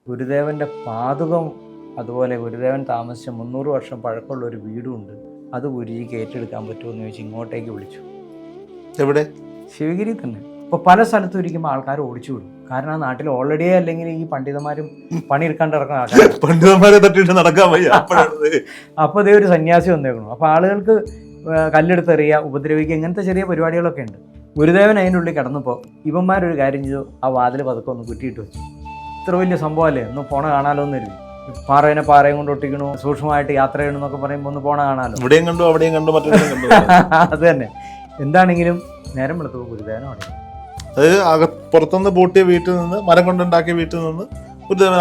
ഗുരുദേവൻ്റെ പാതുകം, അതുപോലെ ഗുരുദേവൻ താമസിച്ച 300 വർഷം പഴക്കമുള്ള ഒരു വീടുമുണ്ട്. അത് ഗുരുജിക്ക് ഏറ്റെടുക്കാൻ പറ്റുമോ എന്ന് ചോദിച്ച് ഇങ്ങോട്ടേക്ക് വിളിച്ചു. എവിടെ? ശിവഗിരി തന്നെ. ഇപ്പോൾ പല സ്ഥലത്തും ഇരിക്കുമ്പോൾ ആൾക്കാർ ഓടിച്ചു വിടും. കാരണം ആ നാട്ടിൽ ഓൾറെഡി അല്ലെങ്കിൽ ഈ പണ്ഡിതന്മാരും പണിയെടുക്കാണ്ട് നടക്കുന്ന ആൾക്കാർ പണ്ഡിതന്മാരെ തട്ടിയിട്ട് നടക്കാൻ വയ്യ. അപ്പോൾ അതേ ഒരു സന്യാസി വന്നേക്കണം. അപ്പോൾ ആളുകൾക്ക് കല്ലെടുത്തെറിയുക, ഉപദ്രവിക്കുക, ഇങ്ങനത്തെ ചെറിയ പരിപാടികളൊക്കെ ഉണ്ട്. ഗുരുദേവൻ അതിൻ്റെ ഉള്ളിൽ കിടന്നപ്പോൾ ഇവന്മാരൊരു കാര്യം ചെയ്തു, ആ വാതിൽ പതുക്കെ ഒന്ന് കുറ്റിയിട്ട് വെച്ചു. ഇത്ര വലിയ സംഭവമല്ലേ, ഒന്ന് പോണ കാണാലോ എന്ന് കരുതി. പാറയും കൊണ്ട് ഒട്ടിക്കണു, സൂക്ഷ്മമായിട്ട് യാത്ര ചെയ്യണമെന്നൊക്കെ പറയുമ്പോൾ ഒന്ന് പോണ കാണാലോ. ഇവിടെയും കണ്ടു അവിടെയും കണ്ടു മറ്റൊന്നും കണ്ടു. അത് തന്നെ. എന്താണെങ്കിലും നേരം വെളുത്തപ്പോൾ ഗുരുദേവനും അവിടെ. അതായത് പുറത്തുനിന്ന് പൂട്ടിയ വീട്ടിൽ നിന്ന്, മരം കൊണ്ടുണ്ടാക്കിയ വീട്ടിൽ നിന്ന് ഗുരുദേവൻ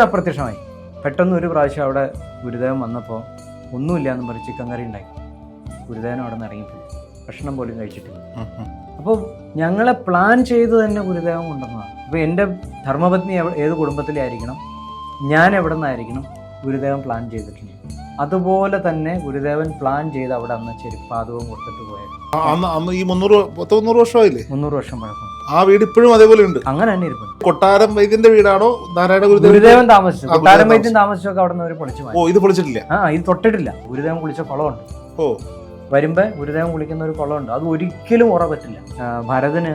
അപ്രത്യക്ഷമായി. പെട്ടെന്ന് ഒരു പ്രാവശ്യം അവിടെ ഗുരുദേവൻ വന്നപ്പോൾ ഒന്നുമില്ല എന്ന് പറഞ്ഞ് ചിക്കൻ കറി ഉണ്ടാക്കി. ഗുരുദേവനും അവിടെ നിന്ന് ഇറങ്ങിപ്പോയി. ഭക്ഷണം പോലും കഴിച്ചിട്ടില്ല. അപ്പോൾ ഞങ്ങളെ പ്ലാൻ ചെയ്ത് തന്നെ ഗുരുദേവൻ കൊണ്ടുവന്നതാണ്. അപ്പോൾ എൻ്റെ ധർമ്മപത്നി ഏത് കുടുംബത്തിലെ ആയിരിക്കണം, ഞാൻ എവിടെ നിന്നായിരിക്കണം, ഗുരുദേവൻ പ്ലാൻ ചെയ്തിട്ടുണ്ട്. അതുപോലെ തന്നെ ഗുരുദേവൻ പ്ലാൻ ചെയ്ത് അവിടെ അന്ന് ചെരുപ്പാതവും കൊടുത്തിട്ട് പോയത്. അന്ന് ഈ 300 വർഷമായില്ലേ? 300 വർഷം പഴക്കം. ആ വീട് ഇപ്പോഴും അതേപോലെ ഉണ്ട്, അങ്ങനെ തന്നെ ഇരിക്കുന്നു. കൊട്ടാരം വൈദ്യന്റെ വീടാണോ നാരായണ ഗുരുദേവൻ താമസിച്ചു? കൊട്ടാരം വൈദ്യം താമസിച്ചൊക്കെ അവിടെ നിന്ന് ഒരു പൊളിച്ചു മാറ്റി. ഇത് പൊളിച്ചിട്ടില്ല. ഇത് തൊട്ടിട്ടില്ല. ഗുരുദേവൻ കുളിച്ച കുളമുണ്ട്. വരുമ്പോ ഗുരുദേവൻ കുളിക്കുന്ന ഒരു കുളമുണ്ട്. അത് ഒരിക്കലും ഉറ പറ്റില്ല. ഭരതന്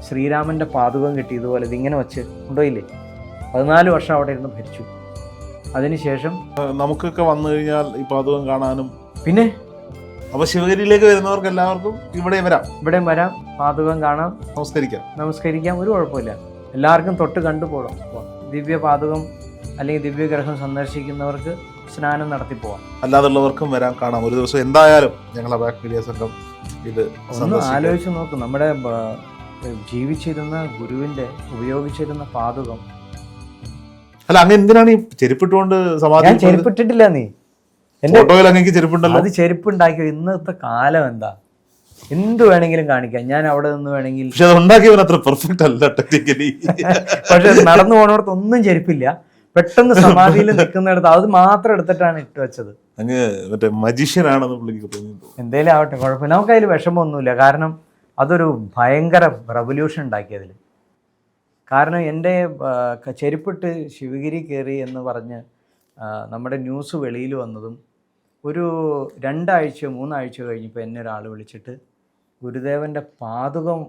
ശ്രീരാമന്റെ പാതുകം കിട്ടി. ഇതുപോലെ ഇതിങ്ങനെ വെച്ച് കൊണ്ടുപോയില്ലേ, 14 വർഷം അവിടെ ഇരുന്ന് ഭരിച്ചു. അതിനുശേഷം നമുക്കൊക്കെ വന്നു കഴിഞ്ഞാൽ ഈ പാതുകം കാണാനും പിന്നെ അപ്പൊ ശിവഗിരിയിലേക്ക് വരുന്നവർക്ക് എല്ലാവർക്കും ഇവിടെയും വരാം, പാതുകം കാണാം, നമസ്കരിക്കാം. ഒരു കുഴപ്പമില്ല. എല്ലാവർക്കും തൊട്ട് കണ്ടുപോകാം. ദിവ്യ പാതുകം അല്ലെങ്കിൽ ദിവ്യഗ്രഹം സന്ദർശിക്കുന്നവർക്ക് സ്നാനം നടത്തി പോവാം. അല്ലാതുള്ളവർക്കും വരാം, കാണാം. ഒരു ദിവസം എന്തായാലും ഞങ്ങളെ ബാക്ക് മീഡിയ സംഘം ഇത് ഒന്ന് ആലോചിച്ച് നോക്കും. നമ്മുടെ ജീവിച്ചിരുന്ന ഗുരുവിന്റെ ഉപയോഗിച്ചിരുന്ന പാതുകം. അല്ല, അങ്ങ് എന്തിനാണ് ഈ ചെരുപ്പിട്ടുകൊണ്ട് സമാധി? ഞാൻ ചെരുപ്പിട്ടിട്ടില്ല. നീ ചെരുപ്പുണ്ടല്ലോ. അത് ചെരുപ്പുണ്ടാക്കിയോ? ഇന്നത്തെ കാലം എന്താ, എന്ത് വേണമെങ്കിലും കാണിക്കാം. ഞാൻ അവിടെ നിന്ന് വേണമെങ്കിൽ, പക്ഷെ അത് ഉണ്ടാക്കിയവൻ അത്ര പെർഫെക്റ്റ് അല്ല ടെക്നിക്കലി. പക്ഷെ നടന്നു പോണവർക്ക് ഒന്നും ചെരുപ്പില്ല. പെട്ടെന്ന് സമാധിയിൽ നിൽക്കുന്നിടത്ത് അത് മാത്രം എടുത്തിട്ടാണ് ഇട്ട് വെച്ചത്. അങ്ങ് മറ്റേ മജീഷ്യനാണെന്ന് പുള്ളിക്ക് തോന്നുന്നു. എന്തേലും ആവട്ടെ, കുഴപ്പമില്ല. നമുക്കതിൽ വിഷമമൊന്നുമില്ല. കാരണം അതൊരു ഭയങ്കര റെവല്യൂഷൻ ഉണ്ടാക്കിയതിൽ. കാരണം എൻ്റെ ചെരുപ്പിട്ട് ശിവഗിരി കയറി എന്ന് പറഞ്ഞ് നമ്മുടെ ന്യൂസ് വെളിയിൽ വന്നതും ഒരു 2 ആഴ്ചയോ 3 ആഴ്ചയോ കഴിഞ്ഞപ്പോൾ എന്നെ ഒരാൾ വിളിച്ചിട്ട് ഗുരുദേവൻ്റെ പാതുകം,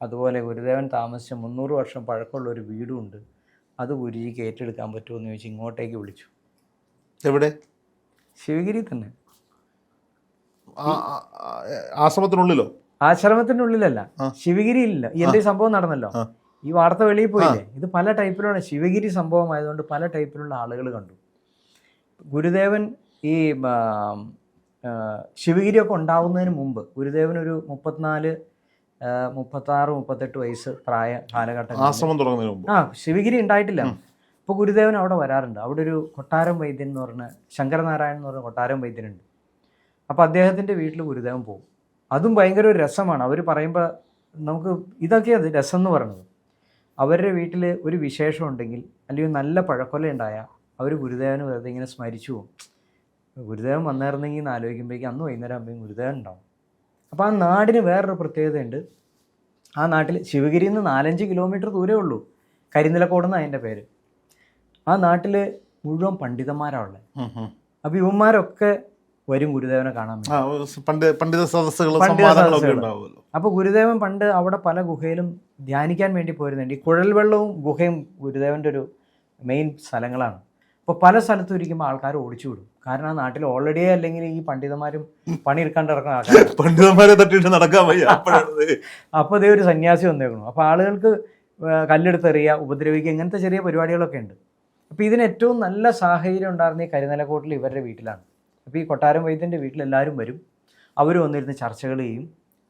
അതുപോലെ ഗുരുദേവൻ താമസിച്ച 300 വർഷം പഴക്കമുള്ള ഒരു വീടുമുണ്ട്, അത് ഗുരുജിക്ക് ഏറ്റെടുക്കാൻ പറ്റുമോ എന്ന് ചോദിച്ച് ഇങ്ങോട്ടേക്ക് വിളിച്ചു. എവിടെ? ശിവഗിരി തന്നെ. ആശ്രമത്തിനുള്ളിലോ? ആശ്രമത്തിനുള്ളിലല്ല, ശിവഗിരിയിലില്ല. എൻ്റെ സംഭവം നടന്നല്ലോ, ഈ വാർത്ത വെളിയിൽ പോയില്ലേ. ഇത് പല ടൈപ്പിലുള്ള ശിവഗിരി സംഭവം ആയതുകൊണ്ട് പല ടൈപ്പിലുള്ള ആളുകൾ കണ്ടു. ഗുരുദേവൻ ഈ ശിവഗിരിയൊക്കെ ഉണ്ടാവുന്നതിന് മുമ്പ് ഗുരുദേവൻ ഒരു 34, 36, 38 വയസ്സ് പ്രായ കാലഘട്ടം. ശിവഗിരി ഉണ്ടായിട്ടില്ല. ഇപ്പോൾ ഗുരുദേവൻ അവിടെ വരാറുണ്ട്. അവിടെ ഒരു കൊട്ടാരം വൈദ്യൻ എന്ന് പറഞ്ഞ ശങ്കരനാരായണൻ എന്ന് പറഞ്ഞ കൊട്ടാരം വൈദ്യനുണ്ട്. അപ്പോൾ അദ്ദേഹത്തിൻ്റെ വീട്ടിൽ ഗുരുദേവൻ പോകും. അതും ഭയങ്കര ഒരു രസമാണ്. അവർ പറയുമ്പോൾ നമുക്ക് ഇതൊക്കെയാണ് രസം എന്ന് പറയുന്നത്. അവരുടെ വീട്ടിൽ ഒരു വിശേഷം ഉണ്ടെങ്കിൽ അല്ലെങ്കിൽ നല്ല പഴക്കൊല ഉണ്ടായാൽ അവർ ഗുരുദേവന് വെറുതെ ഇങ്ങനെ സ്മരിച്ചു പോകും. ഗുരുദേവൻ വന്നിരുന്നെങ്കിൽ എന്ന് ആലോചിക്കുമ്പോഴേക്കും അന്ന് വൈകുന്നേരം ആകുമ്പോഴേക്കും ഗുരുദേവൻ ഉണ്ടാവും. അപ്പോൾ ആ നാടിന് വേറൊരു പ്രത്യേകതയുണ്ട്. ആ നാട്ടിൽ ശിവഗിരിയിൽ നിന്ന് 4-5 കിലോമീറ്റർ ദൂരമേ ഉള്ളൂ. കരിനിലക്കോടെന്നാണ് അതിൻ്റെ പേര്. ആ നാട്ടിൽ മുഴുവൻ പണ്ഡിതന്മാരാണുള്ളത്. അപ്പോൾ ഇവന്മാരൊക്കെ വരും ഗുരുദേവനെ കാണാൻ പണ്ഡിത സദസ്സുകൾ. അപ്പോൾ ഗുരുദേവൻ പണ്ട് അവിടെ പല ഗുഹയിലും ധ്യാനിക്കാൻ വേണ്ടി പോയിരുന്നുണ്ട്. ഈ കുഴൽ വെള്ളവും ഗുഹയും ഗുരുദേവൻ്റെ ഒരു മെയിൻ സ്ഥലങ്ങളാണ്. അപ്പോൾ പല സ്ഥലത്തും ഇരിക്കുമ്പോൾ ആൾക്കാർ ഓടിച്ചു വിടും. കാരണം ആ നാട്ടിൽ ഓൾറെഡി അല്ലെങ്കിൽ ഈ പണ്ഡിതന്മാരും പണിയെടുക്കാണ്ട് നടക്കുന്ന ആൾക്കാർ പണ്ഡിതന്മാരെ തട്ടിയിട്ട് നടക്കാൻ വയ്യ. അപ്പോൾ അതേ ഒരു സന്യാസി വന്നേക്കണം. അപ്പോൾ ആളുകൾക്ക് കല്ലെടുത്തെറിയുക, ഉപദ്രവിക്കുക, ഇങ്ങനത്തെ ചെറിയ പരിപാടികളൊക്കെ ഉണ്ട്. അപ്പോൾ ഇതിന് ഏറ്റവും നല്ല സാഹചര്യം ഉണ്ടായിരുന്ന ഈ കരിനിലക്കോട്ടിൽ ഇവരുടെ വീട്ടിലാണ്. അപ്പോൾ ഈ കൊട്ടാരം വൈദ്യൻ്റെ വീട്ടിൽ എല്ലാവരും വരും. അവർ വന്നിരുന്ന് ചർച്ചകൾ ചെയ്യും.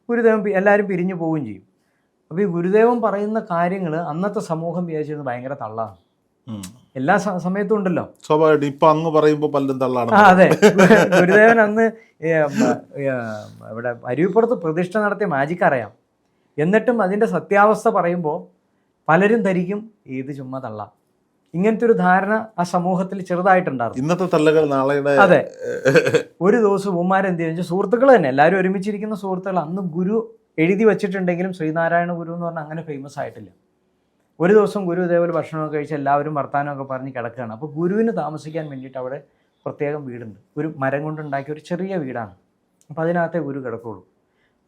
ഗുരുദേവൻ എല്ലാവരും പിരിഞ്ഞു പോവുകയും ചെയ്യും. അപ്പോൾ ഈ ഗുരുദേവൻ പറയുന്ന കാര്യങ്ങൾ അന്നത്തെ സമൂഹം വിചാരിച്ചിരുന്നത് ഭയങ്കര തള്ളാണ്. എല്ലാ സമയത്തും ഉണ്ടല്ലോ. സ്വാഭാവികമായിട്ട് ഇപ്പൊ അങ്ങ് പറയുമ്പോൾ പലരും തള്ളാണ്. അതെ, ഗുരുദേവൻ അന്ന് ഇവിടെ അരുവിപ്പുറത്ത് പ്രതിഷ്ഠ നടത്തിയ മാജിക് അറിയാം. എന്നിട്ടും അതിൻ്റെ സത്യാവസ്ഥ പറയുമ്പോൾ പലരും ധരിക്കും ഇത് ചുമ്മാ തള്ളാം. ഇങ്ങനത്തെ ഒരു ധാരണ ആ സമൂഹത്തിൽ ചെറുതായിട്ടുണ്ടായിരുന്നു. ഇന്നത്തെ തള്ളകൾ നാളെയുടെ. അതെ, ഒരു ദിവസം ഉമ്മാരെന്ത് ചെയ്തു, സുഹൃത്തുക്കൾ തന്നെ എല്ലാവരും ഒരുമിച്ചിരിക്കുന്ന സുഹൃത്തുക്കൾ. അന്ന് ഗുരു എഴുതി വച്ചിട്ടുണ്ടെങ്കിലും ശ്രീനാരായണ ഗുരു എന്ന് പറഞ്ഞാൽ അങ്ങനെ ഫേമസ് ആയിട്ടില്ല. ഒരു ദിവസം ഗുരു ഇതേപോലെ ഭക്ഷണമൊക്കെ കഴിച്ച് എല്ലാവരും വർത്താനമൊക്കെ പറഞ്ഞ് കിടക്കുകയാണ്. അപ്പോൾ ഗുരുവിന് താമസിക്കാൻ വേണ്ടിയിട്ട് അവിടെ പ്രത്യേകം വീടുണ്ട്. ഒരു മരം കൊണ്ടുണ്ടാക്കിയ ഒരു ചെറിയ വീടാണ്. അപ്പോൾ അതിനകത്തേ ഗുരു കിടക്കുകയുള്ളൂ.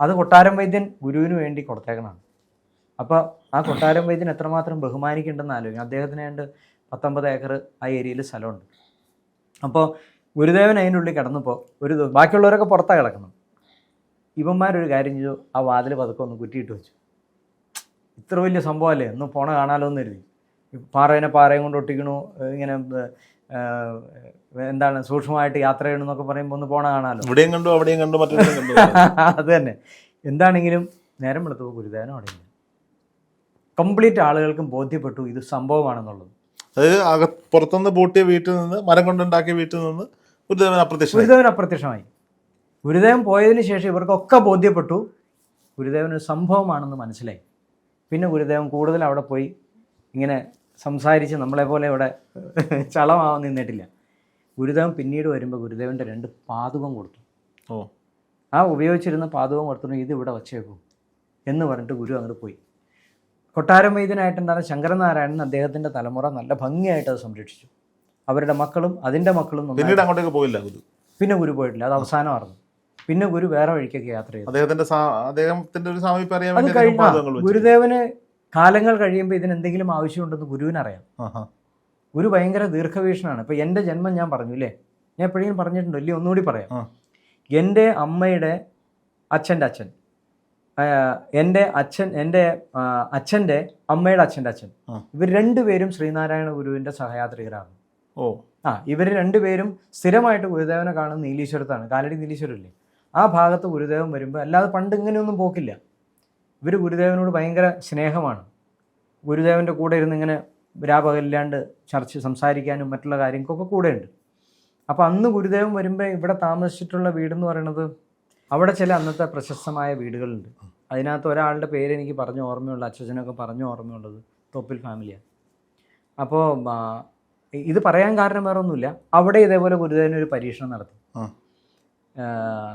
അത് കൊട്ടാരം വൈദ്യൻ ഗുരുവിന് വേണ്ടി കൊടുത്തേക്കണതാണ്. അപ്പോൾ ആ കൊട്ടാരം വൈദ്യൻ എത്രമാത്രം ബഹുമാനിക്കേണ്ടെന്ന് ആലോചിക്കും. അദ്ദേഹത്തിന് ഏതാണ്ട് 19 ഏക്കർ ആ ഏരിയയിൽ സ്ഥലമുണ്ട്. അപ്പോൾ ഗുരുദേവൻ അതിൻ്റെ ഉള്ളിൽ കിടന്നപ്പോൾ ബാക്കിയുള്ളവരൊക്കെ പുറത്താണ് കിടക്കുന്നത്. ഇവന്മാരൊരു കാര്യം ചെയ്തു, ആ വാതിൽ പതുക്കെ ഒന്ന് കുറ്റിയിട്ട് വെച്ചു. ഇത്ര വലിയ സംഭവമല്ലേ, ഒന്ന് പോണ കാണാലോ എന്ന് കരുതി. പാറയും കൊണ്ട് ഒട്ടിക്കണു, ഇങ്ങനെ എന്താണ് സൂക്ഷ്മമായിട്ട് യാത്ര ചെയ്യണമെന്നൊക്കെ പറയുമ്പോൾ ഒന്ന് പോണ കാണാലോ. ഇവിടെയും കണ്ടു അവിടെയും കണ്ടു മറ്റേ കണ്ടു. അത് തന്നെ. എന്താണെങ്കിലും നേരം വെളുത്തപ്പോൾ ഗുരുദേവനും അവിടെ ഇല്ല. കംപ്ലീറ്റ് ആളുകൾക്കും ബോധ്യപ്പെട്ടു ഇത് സംഭവമാണെന്നുള്ളത്. അതായത് പുറത്തുനിന്ന് പൂട്ടിയ വീട്ടിൽ നിന്ന്, മരം കൊണ്ടുണ്ടാക്കിയ വീട്ടിൽ നിന്ന് ഗുരുദേവൻ അപ്രത്യക്ഷമായി. ഗുരുദേവൻ പോയതിന് ശേഷം ഇവർക്കൊക്കെ ബോധ്യപ്പെട്ടു ഗുരുദേവൻ ഒരു സംഭവമാണെന്ന് മനസ്സിലായി. പിന്നെ ഗുരുദേവൻ കൂടുതൽ അവിടെ പോയി ഇങ്ങനെ സംസാരിച്ച് നമ്മളെപ്പോലെ ഇവിടെ ചളമാവാൻ നിന്നിട്ടില്ല. ഗുരുദേവൻ പിന്നീട് വരുമ്പോൾ ഗുരുദേവൻ്റെ 2 പാദുകം കൊടുത്തു. ആ ഉപയോഗിച്ചിരുന്ന പാദുകം കൊടുത്തു, ഇത് ഇവിടെ വച്ചേക്കും എന്ന് പറഞ്ഞിട്ട് ഗുരു അങ്ങോട്ട് പോയി. കൊട്ടാരം വൈദ്യനായിട്ടുണ്ടാകുന്ന ശങ്കരനാരായണൻ അദ്ദേഹത്തിൻ്റെ തലമുറ നല്ല ഭംഗിയായിട്ട് അത് സംരക്ഷിച്ചു. അവരുടെ മക്കളും അതിൻ്റെ മക്കളും പിന്നീട് അങ്ങോട്ടേക്ക് പോയില്ല ഗുരു. പിന്നെ ഗുരു പോയിട്ടില്ല, അത് അവസാനമായിരുന്നു. പിന്നെ ഗുരു വേറെ വഴിക്കൊക്കെ യാത്ര ചെയ്തു. അദ്ദേഹത്തിന്റെ ഒരു സാമീപ്യം അറിയാൻ അത് കഴിഞ്ഞ ഗുരുദേവന് കാലങ്ങൾ കഴിയുമ്പോൾ ഇതിനെന്തെങ്കിലും ആവശ്യമുണ്ടെന്ന് ഗുരുവിനറിയാം. ഗുരു ഭയങ്കര ദീർഘവീക്ഷണമാണ്. ഇപ്പോൾ എൻ്റെ ജന്മം ഞാൻ പറഞ്ഞു അല്ലേ, ഞാൻ എപ്പോഴെങ്കിലും പറഞ്ഞിട്ടുണ്ടോ ഇല്ലേ, ഒന്നുകൂടി പറയാം. എൻ്റെ അമ്മയുടെ അച്ഛൻ്റെ അച്ഛൻ, എൻ്റെ അച്ഛൻ്റെ അമ്മയുടെ അച്ഛൻ്റെ അച്ഛൻ, ഇവർ രണ്ടുപേരും ശ്രീനാരായണ ഗുരുവിൻ്റെ സഹയാത്രികരാണ്. ഇവർ രണ്ടുപേരും സ്ഥിരമായിട്ട് ഗുരുദേവനെ കാണുന്ന നീലീശ്വരത്താണ്. കാലടി നീലീശ്വരമില്ലേ, ആ ഭാഗത്ത് ഗുരുദേവൻ വരുമ്പോൾ, അല്ലാതെ പണ്ട് ഇങ്ങനെയൊന്നും പോക്കില്ല. ഇവർ ഗുരുദേവനോട് ഭയങ്കര സ്നേഹമാണ്. ഗുരുദേവൻ്റെ കൂടെ ഇരുന്ന് ഇങ്ങനെ രാപകലില്ലാണ്ട് സംസാരിക്കാനും മറ്റുള്ള കാര്യങ്ങൾക്കൊക്കെ കൂടെയുണ്ട്. അപ്പോൾ അന്ന് ഗുരുദേവൻ വരുമ്പോൾ ഇവിടെ താമസിച്ചിട്ടുള്ള വീടെന്ന് പറയുന്നത്, അവിടെ ചില അന്നത്തെ പ്രശസ്തമായ വീടുകളുണ്ട്. അതിനകത്ത് ഒരാളുടെ പേര് എനിക്ക് പറഞ്ഞ ഓർമ്മയുള്ള, അച്ഛനൊക്കെ പറഞ്ഞ ഓർമ്മയുള്ളത് തോപ്പിൽ ഫാമിലിയാണ്. അപ്പോൾ ഇത് പറയാൻ കാരണം വേറെ ഒന്നുമില്ല, അവിടെ ഇതേപോലെ ഗുരുദേവൻ ഒരു പരീക്ഷണം നടത്തി.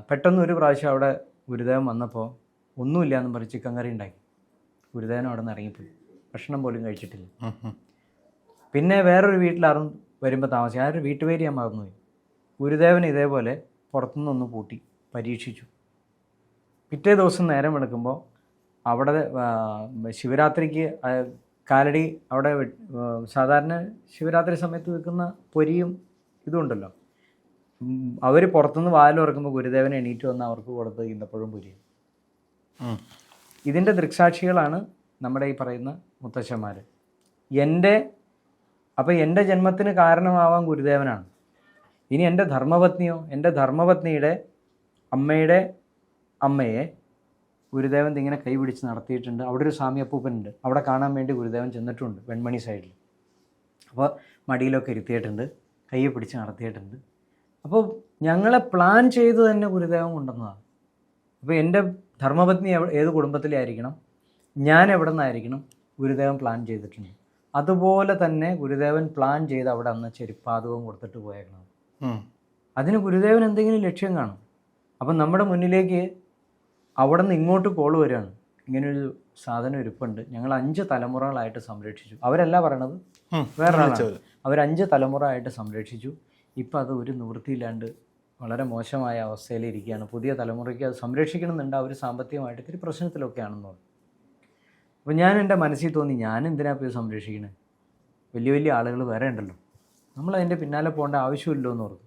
പെട്ടെന്ന് ഒരു പ്രാവശ്യം അവിടെ ഗുരുദേവൻ വന്നപ്പോൾ ഒന്നുമില്ല എന്നും പറഞ്ഞ് ചിക്കൻ കറി ഉണ്ടാക്കി. ഗുരുദേവൻ അവിടെ നിന്ന് ഇറങ്ങിപ്പോയി, ഭക്ഷണം പോലും കഴിച്ചിട്ടില്ല. പിന്നെ വേറൊരു വീട്ടിലാറും വരുമ്പോൾ താമസിക്കും. ആ ഒരു വീട്ടുപേര് ഞാൻ മറന്നുപോയി. ഗുരുദേവൻ ഇതേപോലെ പുറത്തുനിന്നൊന്ന് പൂട്ടി പരീക്ഷിച്ചു. പിറ്റേ ദിവസം നേരം വെളുക്കുമ്പോൾ അവിടെ ശിവരാത്രിക്ക് കാലടി അവിടെ സാധാരണ ശിവരാത്രി സമയത്ത് വെക്കുന്ന പൊരിയും ഇതുണ്ടല്ലോ, അവർ പുറത്തുനിന്ന് വാതിൽ തുറക്കുമ്പോൾ ഗുരുദേവൻ എണീറ്റ് വന്ന് അവർക്ക് കൊടുത്ത് ഈന്തപ്പഴം പൊരിയും. ഇതിൻ്റെ ദൃക്സാക്ഷികളാണ് നമ്മുടെ ഈ പറയുന്ന മുത്തശ്ശന്മാർ. അപ്പോൾ എൻ്റെ ജന്മത്തിന് കാരണമാവാൻ ഗുരുദേവനാണ്. ഇനി എൻ്റെ ധർമ്മപത്നിയോ, എൻ്റെ ധർമ്മപത്നിയുടെ അമ്മയുടെ അമ്മയെ ഗുരുദേവൻ ഇങ്ങനെ കൈ പിടിച്ച് നടത്തിയിട്ടുണ്ട്. അവിടെ ഒരു സ്വാമി അപ്പൂപ്പനുണ്ട്, അവിടെ കാണാൻ വേണ്ടി ഗുരുദേവൻ ചെന്നിട്ടുണ്ട് വെൺമണി സൈഡിൽ. അപ്പോൾ മടിയിലൊക്കെ ഇരുത്തിയിട്ടുണ്ട്, കൈ പിടിച്ച് നടത്തിയിട്ടുണ്ട്. അപ്പോൾ ഞങ്ങളെ പ്ലാൻ ചെയ്ത് തന്നെ ഗുരുദേവൻ കൊണ്ടുവന്നതാണ്. അപ്പോൾ എൻ്റെ ധർമ്മപത്നി ഏത് കുടുംബത്തിലെ ആയിരിക്കണം, ഞാൻ എവിടെ നിന്നായിരിക്കണം, ഗുരുദേവൻ പ്ലാൻ ചെയ്തിട്ടുണ്ട്. അതുപോലെ തന്നെ ഗുരുദേവൻ പ്ലാൻ ചെയ്ത് അവിടെ അന്ന് ചെരുപ്പാദവും കൊടുത്തിട്ട് പോയേക്കണം. അതിന് ഗുരുദേവൻ എന്തെങ്കിലും ലക്ഷ്യം കാണും. അപ്പം നമ്മുടെ മുന്നിലേക്ക് അവിടെ നിന്ന് ഇങ്ങോട്ട് കോൾ വരികയാണ്, ഇങ്ങനൊരു സാധനം ഇരിപ്പുണ്ട്, ഞങ്ങൾ 5 തലമുറകളായിട്ട് സംരക്ഷിച്ചു. അവരല്ല പറയണത്, വേറൊരാളാണ്. അവർ 5 തലമുറ ആയിട്ട് സംരക്ഷിച്ചു. ഇപ്പം അത് ഒരു നിവൃത്തിയില്ലാണ്ട് വളരെ മോശമായ അവസ്ഥയിൽ ഇരിക്കുകയാണ്. പുതിയ തലമുറയ്ക്ക് അത് സംരക്ഷിക്കണമെന്നുണ്ട്, അവർ സാമ്പത്തികമായിട്ട് ഇത്തിരി പ്രശ്നത്തിലൊക്കെയാണെന്ന് പറഞ്ഞു. അപ്പോൾ ഞാൻ എൻ്റെ മനസ്സിൽ തോന്നി, ഞാൻ എന്തിനാണ് പോയി സംരക്ഷിക്കണേ, വലിയ വലിയ ആളുകൾ വേറെ ഉണ്ടല്ലോ, നമ്മളതിൻ്റെ പിന്നാലെ പോകേണ്ട ആവശ്യമില്ലോ എന്ന് പറഞ്ഞു.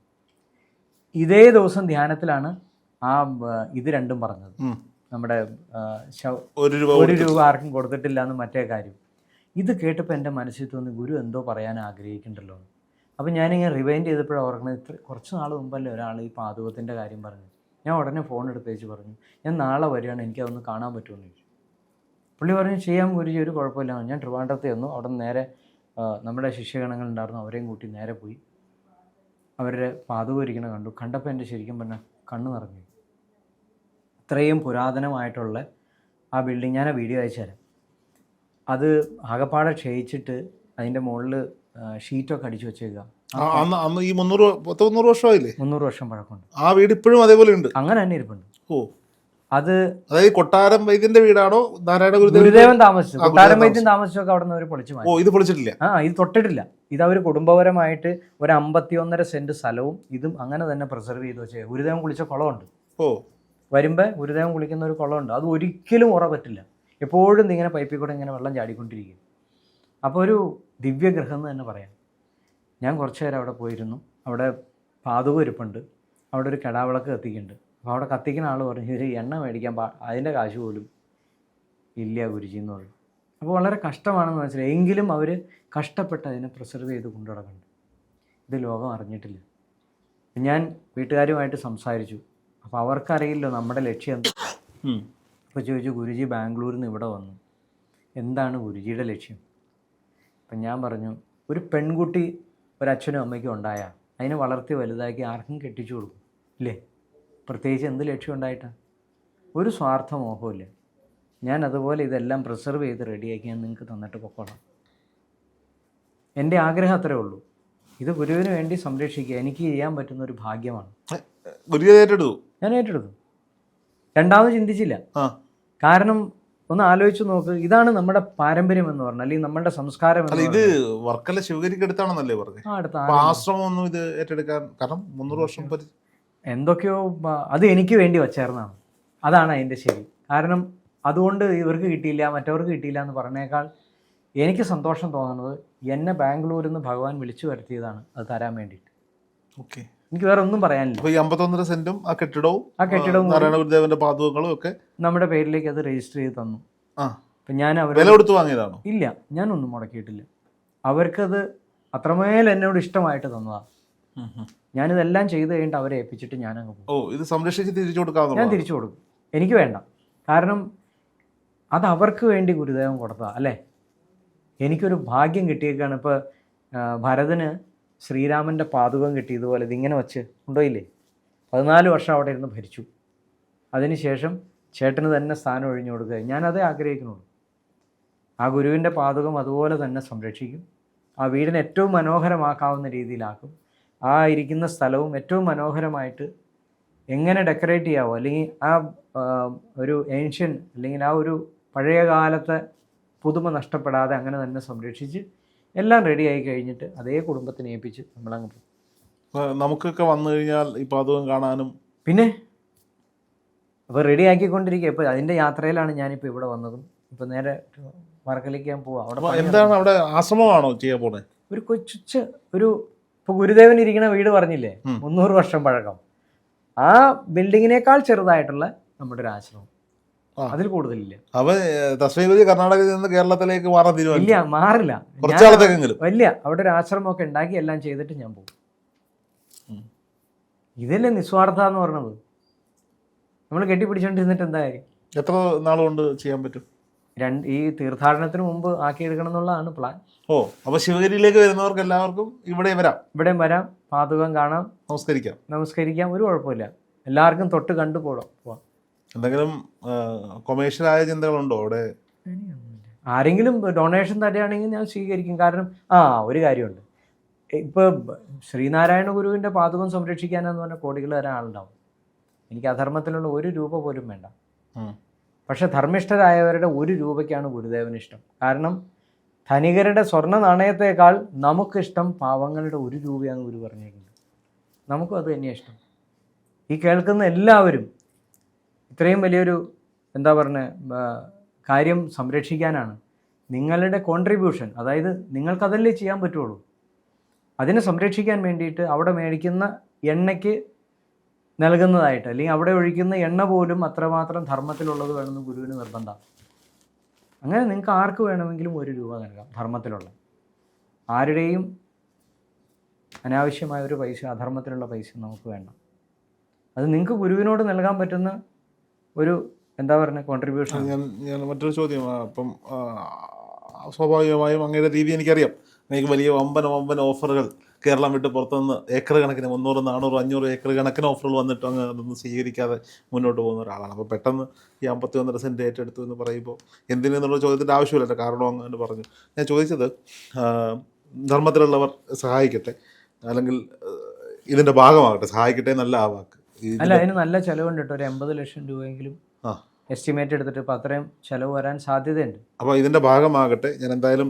ഇതേ ദിവസം ധ്യാനത്തിലാണ് ഇത് രണ്ടും പറഞ്ഞത്. നമ്മുടെ 1 രൂപ ആർക്കും കൊടുത്തിട്ടില്ല എന്ന് മറ്റേ കാര്യം. ഇത് കേട്ടപ്പോൾ എൻ്റെ മനസ്സിൽ തോന്നി, ഗുരു എന്തോ പറയാൻ ആഗ്രഹിക്കുന്നുണ്ടല്ലോ. അപ്പം ഞാനിങ്ങനെ റിവൈൻഡ് ചെയ്തപ്പോഴാണ് ഓർക്കുന്നത്, കുറച്ച് നാൾ മുമ്പല്ലേ ഒരാൾ ഈ പാദുകത്തിൻ്റെ കാര്യം പറഞ്ഞു. ഞാൻ ഉടനെ ഫോൺ എടുത്ത് വെച്ച് പറഞ്ഞു, ഞാൻ നാളെ വരികയാണ്, എനിക്കതൊന്ന് കാണാൻ പറ്റുമെന്ന് ചോദിച്ചു. പുള്ളി പറഞ്ഞു, ചെയ്യാൻ ഗുരുജി, ഒരു കുഴപ്പമില്ല. ഞാൻ ട്രിവാൻഡ്രത്ത് ചെന്നു, അവിടെ നിന്ന് നേരെ നമ്മുടെ ശിഷ്യഗണങ്ങളുണ്ടായിരുന്നു, അവരെയും കൂട്ടി നേരെ പോയി അവരുടെ പാദുകം ഇരിക്കണ കണ്ടു. കണ്ടപ്പോൾ എൻ്റെ ശരിക്കും പറഞ്ഞാൽ കണ്ണ് നിറഞ്ഞു. ഇത്രയും പുരാതനമായിട്ടുള്ള ആ ബിൽഡിംഗ്, ഞാൻ ആ വീഡിയോ അയച്ചു തരാം. അത് ആകപ്പാടെ ക്ഷയിച്ചിട്ട് അതിൻ്റെ മുകളിൽ ഷീറ്റൊക്കെ അടിച്ചു വെച്ചേക്കുക. ഈ 300 വർഷമായില്ലേ? 300 വർഷം പഴക്കമുണ്ട്. ആ വീട് ഇപ്പോഴും അതേപോലെ ഉണ്ട്, അങ്ങനെ തന്നെ ഇരിപ്പുണ്ട്. അത് അതായത് കൊട്ടാരം വൈദ്യന്റെ വീടാണോ നാരായണ ഗുരുദേവൻ താമസിച്ചു, കൊട്ടാരം വൈദ്യം താമസിച്ചൊക്കെ അവിടെ നിന്ന് അവർ പൊളിച്ചു മാറ്റി. ഇത് പൊളിച്ചിട്ടില്ല. ഇത് തൊട്ടിട്ടില്ല. ഇത് അവർ കുടുംബപരമായിട്ട് ഒരു 51.5 സെന്റ് സ്ഥലവും ഇതും അങ്ങനെ തന്നെ പ്രിസർവ് ചെയ്ത് വെച്ചേ. ഗുരുദേവൻ കുളിച്ച കുളമുണ്ട്. വരുമ്പോൾ ഗുരുദേവൻ കുളിക്കുന്ന ഒരു കുളമുണ്ട്. അത് ഒരിക്കലും ഉറ പറ്റില്ല. എപ്പോഴും ഇങ്ങനെ പൈപ്പിൽ കൂടെ ഇങ്ങനെ വെള്ളം ചാടിക്കൊണ്ടിരിക്കും. അപ്പോൾ ഒരു ദിവ്യഗ്രഹം എന്ന് തന്നെ പറയാം. ഞാൻ കുറച്ച് നേരം അവിടെ പോയിരുന്നു. അവിടെ പാതുകം ഇരിപ്പുണ്ട്. അവിടെ ഒരു കെടാവിളക്ക് കത്തിക്കുന്നുണ്ട്. അപ്പോൾ അവിടെ കത്തിക്കുന്ന ആൾ പറഞ്ഞു, ഒരു എണ്ണ മേടിക്കാൻ അതിൻ്റെ കാശ് പോലും ഇല്ല ഗുരുജി എന്ന് പറഞ്ഞു. അപ്പോൾ വളരെ കഷ്ടമാണെന്ന് മനസ്സിലായി. എങ്കിലും അവർ കഷ്ടപ്പെട്ട് അതിനെ പ്രിസർവ് ചെയ്ത് കൊണ്ടു നടക്കുന്നുണ്ട്. ഇത് ലോകം അറിഞ്ഞിട്ടില്ല. ഞാൻ വീട്ടുകാരുമായിട്ട് സംസാരിച്ചു. അപ്പോൾ അവർക്കറിയില്ലോ നമ്മുടെ ലക്ഷ്യം. അപ്പോൾ ചോദിച്ചു, ഗുരുജി ബാംഗ്ലൂരിൽ നിന്ന് ഇവിടെ വന്നു, എന്താണ് ഗുരുജിയുടെ ലക്ഷ്യം? അപ്പം ഞാൻ പറഞ്ഞു, ഒരു പെൺകുട്ടി ഒരച്ഛനും അമ്മയ്ക്കും ഉണ്ടായാൽ അതിനെ വളർത്തി വലുതാക്കി ആർക്കും കെട്ടിച്ചു കൊടുക്കും ഇല്ലേ? പ്രത്യേകിച്ച് എന്ത് ലക്ഷ്യം ഉണ്ടായിട്ടാണ്? ഒരു സ്വാർത്ഥ മോഹമില്ല. ഞാൻ അതുപോലെ ഇതെല്ലാം പ്രിസർവ് ചെയ്ത് റെഡിയാക്കി ഞാൻ നിങ്ങൾക്ക് തന്നിട്ട് പൊക്കോളാം. എൻ്റെ ആഗ്രഹം അത്രേ ഉള്ളൂ. ഇത് ഗുരുവിന് വേണ്ടി സംരക്ഷിക്കുക എനിക്ക് ചെയ്യാൻ പറ്റുന്ന ഒരു ഭാഗ്യമാണ്. ഞാൻ ഏറ്റെടുത്തു. രണ്ടാമത് ചിന്തിച്ചില്ല. കാരണം ഒന്ന് ആലോചിച്ച് നോക്ക്, ഇതാണ് നമ്മുടെ പാരമ്പര്യം എന്ന് പറഞ്ഞാൽ, അല്ലെങ്കിൽ നമ്മുടെ സംസ്കാരം. ഇത് വർക്കല ശിവഗിരിക്ക് അടുത്താണെന്നല്ലേ പറഞ്ഞത്? ആശ്രമം ഇത് ഏറ്റെടുക്കാൻ കാരണം 300 വർഷം എന്തൊക്കെയോ അത് എനിക്ക് വേണ്ടി വച്ചേർന്നാണ്. അതാണ് അതിൻ്റെ ശരി. കാരണം അതുകൊണ്ട് ഇവർക്ക് കിട്ടിയില്ല മറ്റവർക്ക് കിട്ടിയില്ല എന്ന് പറഞ്ഞേക്കാൾ എനിക്ക് സന്തോഷം തോന്നുന്നത് എന്നെ ബാംഗ്ലൂരിൽ നിന്ന് ഭഗവാൻ വിളിച്ചു വരുത്തിയതാണ് അത് തരാൻ വേണ്ടിയിട്ട്. ഓക്കെ, എനിക്ക് വേറെ ഒന്നും പറയാനില്ല. 51 സെന്റും ആ കെട്ടിടവും നാരായണ ഗുരുദേവന്റെ പാദുകങ്ങളും ഒക്കെ നമ്മുടെ പേരിലേക്ക് അത് രജിസ്റ്റർ ചെയ്ത് തന്നു. അപ്പം ഞാൻ വില കൊടുത്ത് വാങ്ങിയതാണോ? ഇല്ല, ഞാനൊന്നും മുടക്കിയിട്ടില്ല. അവർക്കത് അത്രമേൽ എന്നോട് ഇഷ്ടമായിട്ട് തന്നതാണ്. ഞാനിതെല്ലാം ചെയ്ത് കഴിഞ്ഞിട്ട് അവരെ ഏൽപ്പിച്ചിട്ട് ഞാനങ്ങ് പോകും. ഇത് സംരക്ഷിച്ച് തിരിച്ചു കൊടുക്കാം. ഞാൻ തിരിച്ചു കൊടുക്കും. എനിക്ക് വേണ്ട. കാരണം അത് അവർക്ക് വേണ്ടി ഗുരുദേവൻ കൊടുത്തതാ അല്ലേ? എനിക്കൊരു ഭാഗ്യം കിട്ടിയേക്കാണ്. ഇപ്പോൾ ഭരതന് ശ്രീരാമൻ്റെ പാദുകം കിട്ടിയതുപോലെ ഇതിങ്ങനെ വച്ച് കൊണ്ടുപോയില്ലേ? 14 വർഷം അവിടെ ഇരുന്ന് ഭരിച്ചു. അതിനുശേഷം ചേട്ടന് തന്നെ സ്ഥാനം ഒഴിഞ്ഞു കൊടുക്കുക. ഞാനതേ ആഗ്രഹിക്കുന്നുള്ളൂ. ആ ഗുരുവിൻ്റെ പാദുകം അതുപോലെ തന്നെ സംരക്ഷിക്കും. ആ വീടിനെ ഏറ്റവും മനോഹരമാക്കാവുന്ന രീതിയിലാക്കും. ആ ഇരിക്കുന്ന സ്ഥലവും ഏറ്റവും മനോഹരമായിട്ട് എങ്ങനെ ഡെക്കറേറ്റ് ചെയ്യാവോ, അല്ലെങ്കിൽ ആ ഒരു ഏൻഷ്യൻ അല്ലെങ്കിൽ ആ ഒരു പഴയ കാലത്തെ പുതുമ നഷ്ടപ്പെടാതെ അങ്ങനെ തന്നെ സംരക്ഷിച്ച് എല്ലാം റെഡിയായി കഴിഞ്ഞിട്ട് അതേ കുടുംബത്തിനെ ഏൽപ്പിച്ച് നമ്മളങ്ങ് പോകും. നമുക്കൊക്കെ വന്നു കഴിഞ്ഞാൽ ഈ പാദകം കാണാനും പിന്നെ അപ്പോൾ റെഡി ആക്കിക്കൊണ്ടിരിക്കുക. ഇപ്പോൾ അതിൻ്റെ യാത്രയിലാണ് ഞാനിപ്പോൾ ഇവിടെ വന്നതും. ഇപ്പോൾ നേരെ വർക്കലേക്ക് ഞാൻ പോവാം. അവിടെ എന്താണ്, അവിടെ ആശ്രമമാണോ ചെയ്യാൻ പോകുന്നത്? ഒരു കൊച്ചു ഒരു ഇപ്പോൾ ഗുരുദേവൻ ഇരിക്കുന്ന വീട് പറഞ്ഞില്ലേ 300 വർഷം പഴക്കം, ആ ബിൽഡിങ്ങിനേക്കാൾ ചെറുതായിട്ടുള്ള നമ്മുടെ ഒരു ആശ്രമം. അതിൽ കൂടുതലില്ല. കർണാടകയിൽ നിന്ന് കേരളത്തിലേക്ക് മാറാൻ തീരുമാനിച്ചു? ഇല്ല, മാറില്ല. വലിയ അവിടെ ഒരു ആശ്രമമൊക്കെ ഉണ്ടാക്കി എല്ലാം ചെയ്തിട്ട് ഞാൻ പോകും. ഇതല്ലേ നിസ്വാർത്ഥ എന്ന് പറഞ്ഞത്. നമ്മൾ കെട്ടിപ്പിടിച്ചോണ്ടിരുന്നിട്ട് എന്താ കാര്യം? എത്ര നാളുകൊണ്ട് ചെയ്യാൻ പറ്റും? ഈ തീർത്ഥാടനത്തിന് മുമ്പ് ആക്കിയെടുക്കണം എന്നുള്ളതാണ് പ്ലാൻ. അപ്പോൾ ശിവഗിരിയിലേക്ക് വരുന്നവർക്ക് എല്ലാവർക്കും ഇവിടെയും വരാം. പാദുകം കാണാം, നമസ്കരിക്കാം. ഒരു കുഴപ്പമില്ല. എല്ലാവർക്കും തൊട്ട് കണ്ടു പോവാം. എന്തെങ്കിലും കൊമേഴ്ഷ്യലായ ചിന്തകളുണ്ടോ അവിടെ? ആരെങ്കിലും ഡൊണേഷൻ തരികയാണെങ്കിൽ ഞാൻ സ്വീകരിക്കും. കാരണം ഒരു കാര്യമുണ്ട്, ഇപ്പോൾ ശ്രീനാരായണ ഗുരുവിൻ്റെ പാദുകം സംരക്ഷിക്കാനെന്ന് പറഞ്ഞാൽ കോടികൾ തരാൻ ആളുണ്ടാവും. എനിക്ക് അധർമ്മത്തിലുള്ള 1 രൂപ പോലും വേണ്ട. പക്ഷെ ധർമ്മിഷ്ഠരായവരുടെ 1 രൂപയ്ക്കാണ് ഗുരുദേവന് ഇഷ്ടം. കാരണം ധനികരുടെ സ്വർണ്ണ നാണയത്തേക്കാൾ നമുക്കിഷ്ടം പാവങ്ങളുടെ 1 രൂപയാണ് ഗുരു പറഞ്ഞേക്കുന്നത്. നമുക്കും അത് തന്നെയാണ് ഇഷ്ടം. ഈ കേൾക്കുന്ന എല്ലാവരും ഇത്രയും വലിയൊരു കാര്യം സംരക്ഷിക്കാനാണ്. നിങ്ങളുടെ കോൺട്രിബ്യൂഷൻ, അതായത് നിങ്ങൾക്കതല്ലേ ചെയ്യാൻ പറ്റുള്ളൂ. അതിനെ സംരക്ഷിക്കാൻ വേണ്ടിയിട്ട് അവിടെ മേടിക്കുന്ന എണ്ണയ്ക്ക് നൽകുന്നതായിട്ട്, അല്ലെങ്കിൽ അവിടെ ഒഴിക്കുന്ന എണ്ണ പോലും അത്രമാത്രം ധർമ്മത്തിലുള്ളത് വേണമെന്ന് ഗുരുവിന് നിർബന്ധമാണ്. അങ്ങനെ നിങ്ങൾക്ക് ആർക്ക് വേണമെങ്കിലും 1 രൂപ നൽകാം. ധർമ്മത്തിലുള്ള ആരുടെയും അനാവശ്യമായ ഒരു പൈസ, അധർമ്മത്തിലുള്ള പൈസ നമുക്ക് വേണ്ട. അത് നിങ്ങൾക്ക് ഗുരുവിനോട് നൽകാൻ പറ്റുന്ന ഒരു കോൺട്രിബ്യൂഷൻ. ഞാൻ മറ്റൊരു ചോദ്യം. അപ്പം സ്വാഭാവികമായും അങ്ങയുടെ രീതി എനിക്കറിയാം. എനിക്ക് വലിയ വമ്പൻ ഓഫറുകൾ കേരളം വിട്ട് പുറത്തുനിന്ന് ഏക്കർ കണക്കിന് 300, 400, 500 ഏക്കർ കണക്കിന് ഓഫറുകൾ വന്നിട്ട് അങ്ങ് അതൊന്നും സ്വീകരിക്കാതെ മുന്നോട്ട് പോകുന്ന ഒരാളാണ്. അപ്പോൾ പെട്ടെന്ന് ഈ 51 സെൻറ്റ് ഏറ്റെടുത്തു എന്ന് പറയുമ്പോൾ എന്തിനെന്നുള്ള ചോദ്യത്തിൻ്റെ ആവശ്യമില്ല. കാരണം അങ്ങനെ പറഞ്ഞു. ഞാൻ ചോദിച്ചത്, ധർമ്മത്തിലുള്ളവർ സഹായിക്കട്ടെ, അല്ലെങ്കിൽ ഇതിൻ്റെ ഭാഗമാകട്ടെ. സഹായിക്കട്ടെ എന്നല്ല ആ വാക്ക്. അല്ല, അതിന് നല്ല ചിലവുണ്ട് കേട്ടോ. ഒരു 80 ലക്ഷം രൂപയെങ്കിലും ആ. എസ്റ്റിമേറ്റ് എടുത്തിട്ട്. അപ്പോൾ അത്രയും ചിലവ് വരാൻ സാധ്യതയുണ്ട്. അപ്പോൾ ഇതിൻ്റെ ഭാഗമാകട്ടെ, ഞാൻ എന്തായാലും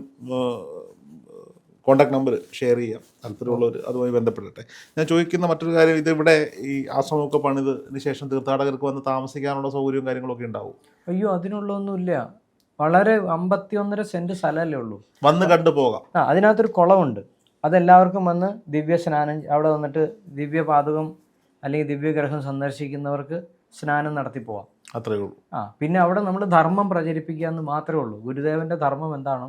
കോൺടാക്ട് നമ്പർ ഷെയർ ചെയ്യാം, താല്പര്യമുള്ളവർ അതുമായി ബന്ധപ്പെടട്ടെ. ഞാൻ ചോദിക്കുന്ന മറ്റൊരു കാര്യം, ഇതിവിടെ ഈ ആശ്രമമൊക്കെ പണിതിന് ശേഷം തീർത്ഥാടകർക്ക് വന്ന് താമസിക്കാനുള്ള സൗകര്യവും കാര്യങ്ങളൊക്കെ ഉണ്ടാവും? അയ്യോ, അതിനുള്ളതൊന്നുമില്ല. വളരെ 51.5 സെൻറ്റ് സ്ഥലമല്ലേ ഉള്ളൂ. വന്ന് കണ്ടു പോകാം. അതിനകത്തൊരു കുളമുണ്ട്. അതെല്ലാവർക്കും വന്ന് ദിവ്യ സ്നാനം, അവിടെ വന്നിട്ട് ദിവ്യപാതകം അല്ലെങ്കിൽ ദിവ്യഗ്രഹം സന്ദർശിക്കുന്നവർക്ക് സ്നാനം നടത്തി പോവാം. അത്രയേ ഉള്ളൂ. പിന്നെ അവിടെ നമ്മൾ ധർമ്മം പ്രചരിപ്പിക്കുക എന്ന് മാത്രമേ ഉള്ളൂ. ഗുരുദേവൻ്റെ ധർമ്മം എന്താണോ.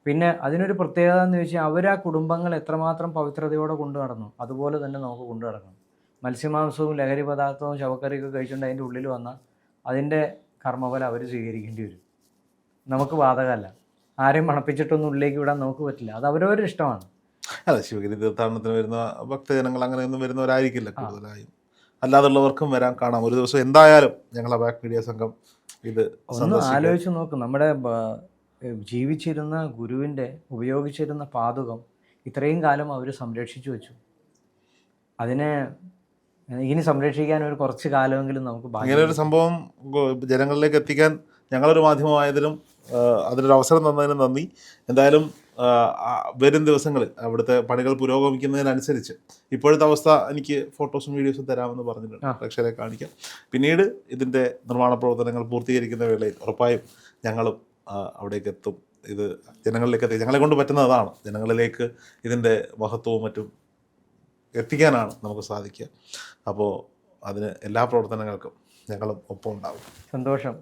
പിന്നെ അതിനൊരു പ്രത്യേകത എന്ന് വെച്ചാൽ അവർ ആ കുടുംബങ്ങൾ എത്രമാത്രം പവിത്രതയോടെ കൊണ്ടു നടന്നു, അതുപോലെ തന്നെ നമുക്ക് കൊണ്ടു നടക്കണം. മത്സ്യമാംസവും ലഹരി പദാർത്ഥവും ശവക്കറിയൊക്കെ കഴിച്ചുകൊണ്ട് അതിൻ്റെ ഉള്ളിൽ വന്നാൽ അതിൻ്റെ കർമ്മഫലം അവർ സ്വീകരിക്കേണ്ടി വരും. നമുക്ക് ബാധകമല്ല. ആരെയും മണപ്പിച്ചിട്ടൊന്നും ഉള്ളിലേക്ക് വിടാൻ നമുക്ക് പറ്റില്ല. അത് അവരവരുടെ ഇഷ്ടമാണ്. അതെ, ശിവഗിരി തീർത്ഥാടനത്തിന് വരുന്ന ഭക്തജനങ്ങൾ അങ്ങനെയൊന്നും വരുന്നവരായിരിക്കില്ല കൂടുതലായും. അല്ലാതുള്ളവർക്കും വരാൻ കാണാം. ഒരു ദിവസം എന്തായാലും ഞങ്ങളെ ബാക്ക് മീഡിയ സംഘം ഇത് ഒന്ന് ആലോചിച്ച് നോക്കും. നമ്മുടെ ജീവിച്ചിരുന്ന ഗുരുവിൻ്റെ ഉപയോഗിച്ചിരുന്ന പാതുകം ഇത്രയും കാലം അവർ സംരക്ഷിച്ചു വെച്ചു. അതിനെ ഇനി സംരക്ഷിക്കാൻ ഒരു കുറച്ച് കാലമെങ്കിലും നമുക്ക് ഇങ്ങനെ ഒരു സംഭവം ജനങ്ങളിലേക്ക് എത്തിക്കാൻ ഞങ്ങളൊരു മാധ്യമമായതിനും അതിനൊരു അവസരം തന്നതിനും നന്ദി. എന്തായാലും വരും ദിവസങ്ങളിൽ അവിടുത്തെ പണികൾ പുരോഗമിക്കുന്നതിനനുസരിച്ച് ഇപ്പോഴത്തെ അവസ്ഥ എനിക്ക് ഫോട്ടോസും വീഡിയോസും തരാമെന്ന് പറഞ്ഞിട്ടുണ്ട്, പ്രേക്ഷകരെ കാണിക്കാം. പിന്നീട് ഇതിൻ്റെ നിർമ്മാണ പ്രവർത്തനങ്ങൾ പൂർത്തീകരിക്കുന്ന വേളയിൽ ഉറപ്പായും ഞങ്ങളും അവിടേക്ക് എത്തും. ഇത് ജനങ്ങളിലേക്ക് എത്തി, ഞങ്ങളെ കൊണ്ട് പറ്റുന്ന അതാണ്, ജനങ്ങളിലേക്ക് ഇതിൻ്റെ മഹത്വവും മറ്റും എത്തിക്കാനാണ് നമുക്ക് സാധിക്കുക. അപ്പോൾ അതിന് എല്ലാ പ്രവർത്തനങ്ങൾക്കും ഞങ്ങളും ഒപ്പം ഉണ്ടാവും. സന്തോഷം.